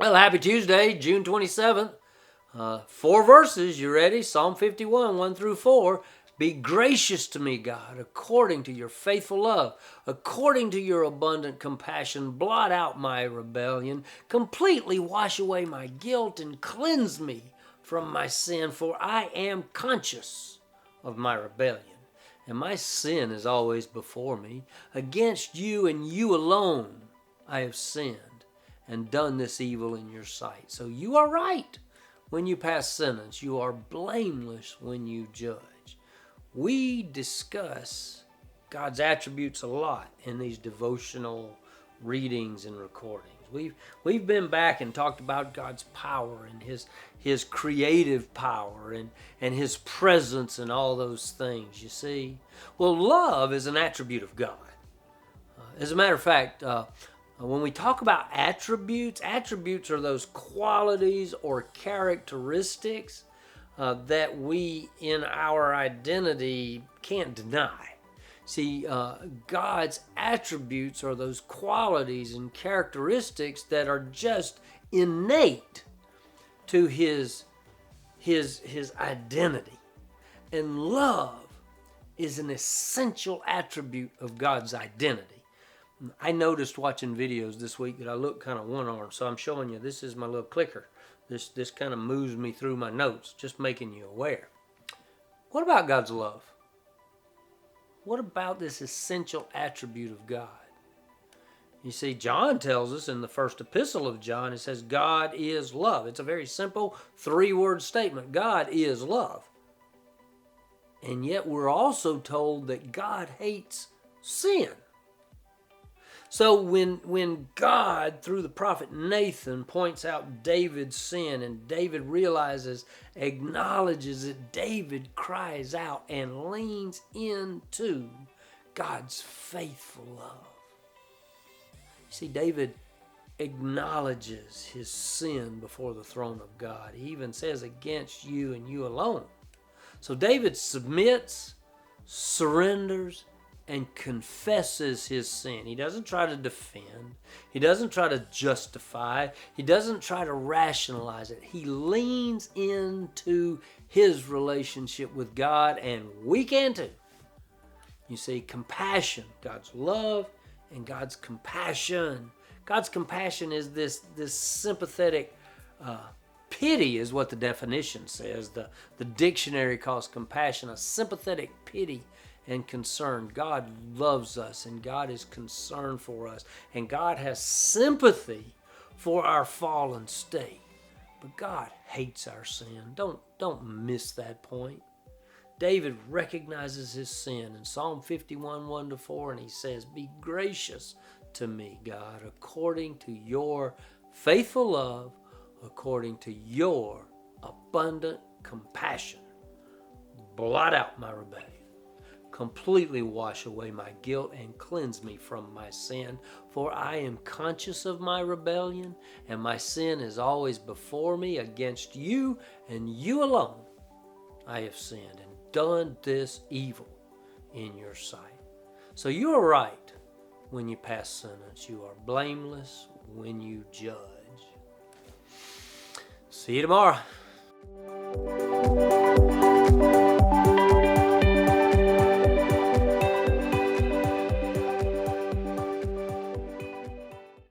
Well, happy Tuesday, June 27th. 4 verses, you ready? Psalm 51, 1 through 4. Be gracious to me, God, according to your faithful love, according to your abundant compassion. Blot out my rebellion, completely wash away my guilt, and cleanse me from my sin, for I am conscious of my rebellion, and my sin is always before me. Against you and you alone I have sinned and done this evil in your sight. So you are right when you pass sentence. You are blameless when you judge. We discuss God's attributes a lot in these devotional readings and recordings. We've been back and talked about God's power and his creative power and his presence and all those things, you see. Well, love is an attribute of God. As a matter of fact, when we talk about attributes are those qualities or characteristics that we in our identity can't deny. See, God's attributes are those qualities and characteristics that are just innate to his identity. And love is an essential attribute of God's identity. I noticed watching videos this week that I look kind of one-armed, so I'm showing you. This is my little clicker. This kind of moves me through my notes, just making you aware. What about God's love? What about this essential attribute of God? You see, John tells us in the first epistle of John, it says God is love. It's a very simple 3-word statement. God is love. And yet we're also told that God hates sin. So when God, through the prophet Nathan, points out David's sin, and David acknowledges it, David cries out and leans into God's faithful love. You see, David acknowledges his sin before the throne of God. He even says, against you and you alone. So David submits, surrenders, and confesses his sin. He doesn't try to defend. He doesn't try to justify. He doesn't try to rationalize it. He leans into his relationship with God, and we can too. You see, compassion, God's love and God's compassion. God's compassion is this sympathetic pity is what the definition says. The dictionary calls compassion a sympathetic pity and concern. God loves us, and God is concerned for us, and God has sympathy for our fallen state. But God hates our sin. Don't miss that point. David recognizes his sin in Psalm 51, 1-4, and he says, be gracious to me, God, according to your faithful love, according to your abundant compassion. Blot out my rebellion. Completely wash away my guilt and cleanse me from my sin. For I am conscious of my rebellion, and my sin is always before me. Against you and you alone I have sinned and done this evil in your sight. So you are right when you pass sentence. You are blameless when you judge. See you tomorrow.